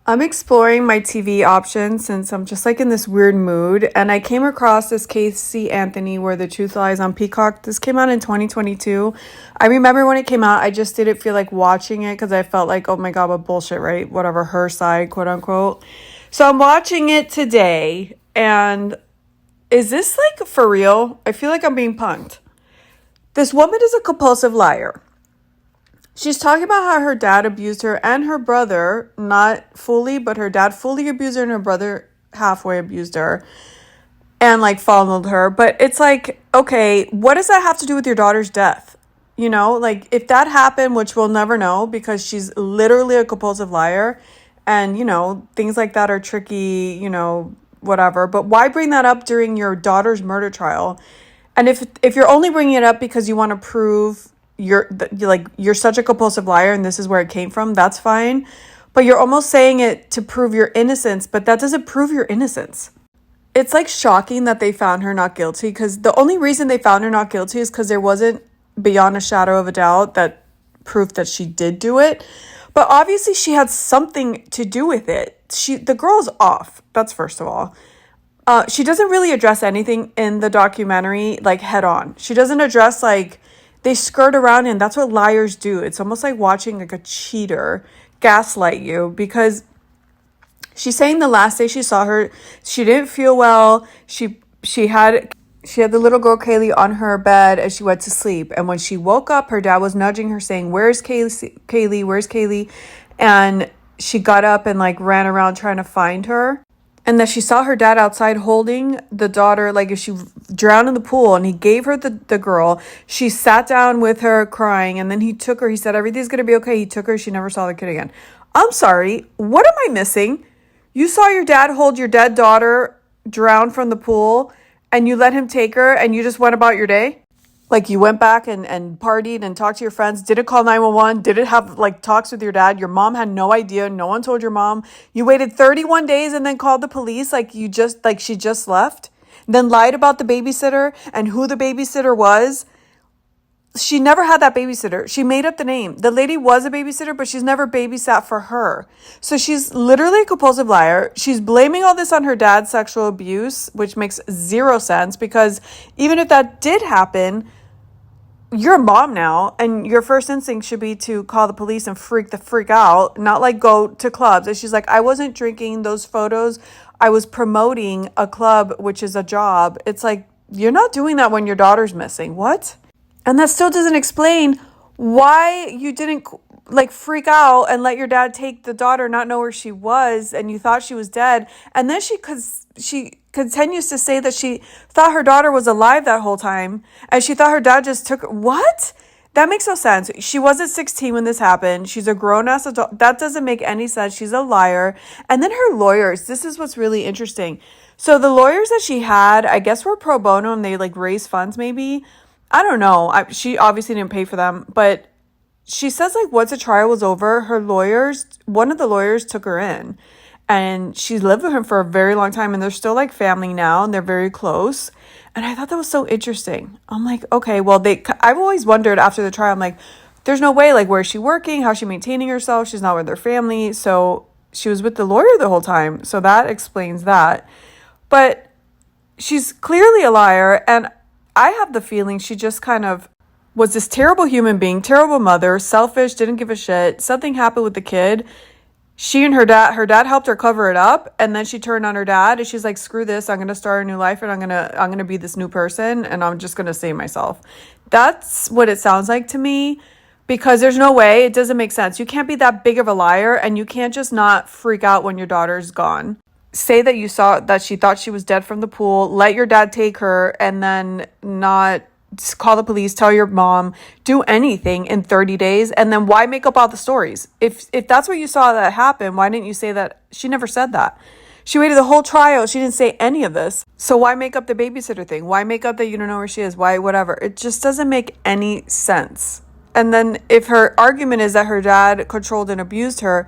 I'm exploring my TV options since I'm just like in this weird mood. And I came across this Casey Anthony, Where the Truth Lies, on Peacock. This came out in 2022. I remember when it came out, I just didn't feel like watching it because I felt like, oh my God, what bullshit, right? Whatever, her side, quote unquote. So I'm watching it today. And is this like for real? I feel like I'm being punked. This woman is a compulsive liar. She's talking about how her dad abused her and her brother, not fully, but her dad fully abused her and her brother halfway abused her and like followed her. But it's like, okay, what does that have to do with your daughter's death? You know, like if that happened, which we'll never know because she's literally a compulsive liar and, you know, things like that are tricky, you know, whatever. But why bring that up during your daughter's murder trial? And if you're only bringing it up because you want to prove you're such a compulsive liar and this is where it came from, that's fine. But you're almost saying it to prove your innocence, but that doesn't prove your innocence. It's like shocking that they found her not guilty because the only reason they found her not guilty is because there wasn't beyond a shadow of a doubt that proof that she did do it. But obviously she had something to do with it. The girl's off. That's first of all. She doesn't really address anything in the documentary like head on. She doesn't address like they skirt around, and that's what liars do. It's almost like watching like a cheater gaslight you because she's saying the last day she saw her, she didn't feel well. She had the little girl Kaylee on her bed as she went to sleep, and when she woke up, her dad was nudging her saying, "Where's Kaylee? Where's Kaylee?" And she got up and like ran around trying to find her. And that she saw her dad outside holding the daughter, like if she drowned in the pool, and he gave her the girl. She sat down with her crying, and then he took her. He said, everything's going to be okay. He took her. She never saw the kid again. I'm sorry. What am I missing? You saw your dad hold your dead daughter drown from the pool, and you let him take her, and you just went about your day? Like you went back and partied and talked to your friends, didn't call 911, didn't have like talks with your dad. Your mom had no idea. No one told your mom. You waited 31 days and then called the police like she just left. Then lied about the babysitter and who the babysitter was. She never had that babysitter. She made up the name. The lady was a babysitter, but she's never babysat for her. So she's literally a compulsive liar. She's blaming all this on her dad's sexual abuse, which makes zero sense because even if that did happen, you're a mom now, and your first instinct should be to call the police and freak the freak out, not like go to clubs. And she's like, I wasn't drinking those photos. I was promoting a club, which is a job. It's like, you're not doing that when your daughter's missing. What? And that still doesn't explain why you didn't like freak out and let your dad take the daughter, not know where she was, and you thought she was dead. And then she continues to say that she thought her daughter was alive that whole time, and she thought her dad just took her. What? That makes no sense. She wasn't 16 when this happened. She's a grown-ass adult. That doesn't make any sense. She's a liar. And then her lawyers, this is what's really interesting. So the lawyers that she had, I guess were pro bono, and they like raised funds maybe. I don't know. She obviously didn't pay for them, but she says like once the trial was over, one of the lawyers took her in, and she's lived with him for a very long time, and they're still like family now, and they're very close. And I thought that was so interesting. I'm like, okay, well, I've always wondered after the trial, I'm like, there's no way, like, where's she working? How's she maintaining herself? She's not with her family. So she was with the lawyer the whole time. So that explains that. But she's clearly a liar, and I have the feeling she just kind of was this terrible human being, terrible mother, selfish, didn't give a shit. Something happened with the kid. She and her dad helped her cover it up, and then she turned on her dad, and she's like, screw this, I'm going to start a new life, and I'm going to be this new person, and I'm just going to save myself. That's what it sounds like to me, because there's no way, it doesn't make sense. You can't be that big of a liar, and you can't just not freak out when your daughter's gone. Say that you saw that she thought she was dead from the pool, let your dad take her, and then not call the police, tell your mom, do anything in 30 days. And then why make up all the stories? If that's what you saw that happen, why didn't you say that? She never said that. She waited the whole trial. She didn't say any of this. So why make up the babysitter thing? Why make up that you don't know where she is? Why whatever? It just doesn't make any sense. And then if her argument is that her dad controlled and abused her,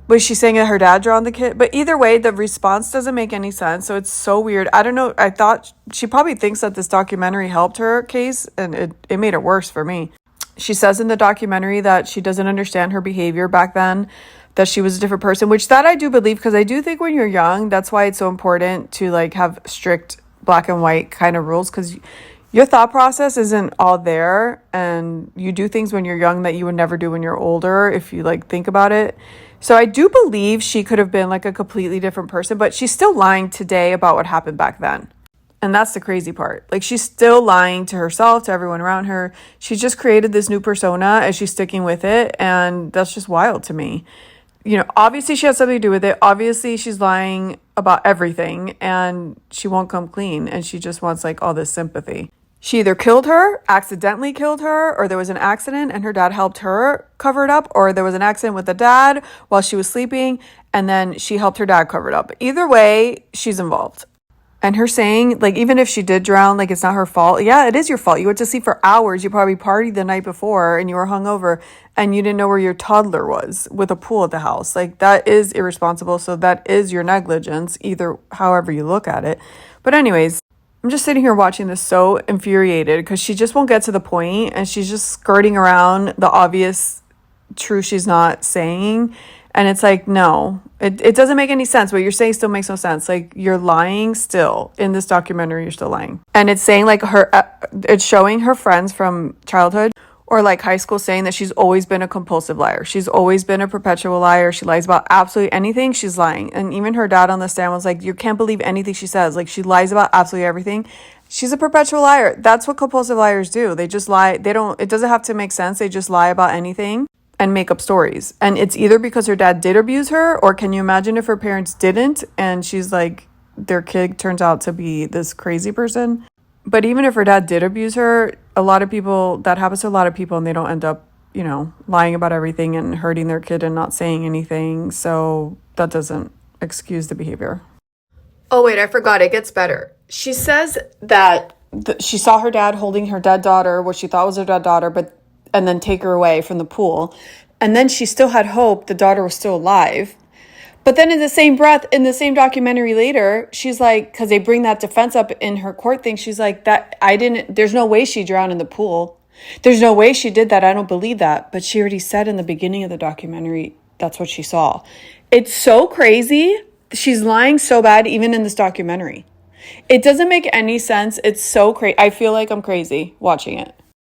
was she saying that her dad drowned the kid? But either way, the response doesn't make any sense. So it's so weird. I don't know. I thought she probably thinks that this documentary helped her case, and it made it worse for me. She says in the documentary that she doesn't understand her behavior back then. that she was a different person, which that I do believe, because I do think when you're young, that's why it's so important to like have strict black and white kind of rules, because your thought process isn't all there, and you do things when you're young that you would never do when you're older if you like think about it. So I do believe she could have been like a completely different person, but she's still lying today about what happened back then. And that's the crazy part. Like, she's still lying to herself, to everyone around her. She just created this new persona and she's sticking with it. And that's just wild to me. You know, obviously she has something to do with it. Obviously she's lying about everything and she won't come clean. And she just wants like all this sympathy. She either killed her, accidentally killed her, or there was an accident and her dad helped her cover it up, or there was an accident with the dad while she was sleeping and then she helped her dad cover it up. Either way, she's involved. And her saying, like, even if she did drown, like, it's not her fault. Yeah, it is your fault. You went to sleep for hours. You probably partied the night before and you were hungover and you didn't know where your toddler was with a pool at the house. Like, that is irresponsible. So that is your negligence, either however you look at it. But anyways, I'm just sitting here watching this so infuriated because she just won't get to the point and she's just skirting around the obvious truth she's not saying. And it's like, no, it doesn't make any sense. What you're saying still makes no sense. Like, you're lying still. In this documentary, you're still lying. And it's saying like it's showing her friends from childhood or like high school saying that she's always been a compulsive liar. She's always been a perpetual liar. She lies about absolutely anything. She's lying. And even her dad on the stand was like, you can't believe anything she says. Like, she lies about absolutely everything. She's a perpetual liar. That's what compulsive liars do. They just lie. It doesn't have to make sense. They just lie about anything and make up stories. And it's either because her dad did abuse her, or can you imagine if her parents didn't and she's like, their kid turns out to be this crazy person. But even if her dad did abuse her, a lot of people, that happens to a lot of people and they don't end up, you know, lying about everything and hurting their kid and not saying anything. So that doesn't excuse the behavior. Oh wait, I forgot, it gets better. She says that she saw her dad holding her dead daughter, what she thought was her dead daughter, and then take her away from the pool. And then she still had hope the daughter was still alive. But then in the same breath, in the same documentary later, she's like, because they bring that defense up in her court thing, she's like, there's no way she drowned in the pool. There's no way she did that. I don't believe that. But she already said in the beginning of the documentary, that's what she saw. It's so crazy. She's lying so bad, even in this documentary. It doesn't make any sense. It's so crazy. I feel like I'm crazy watching it.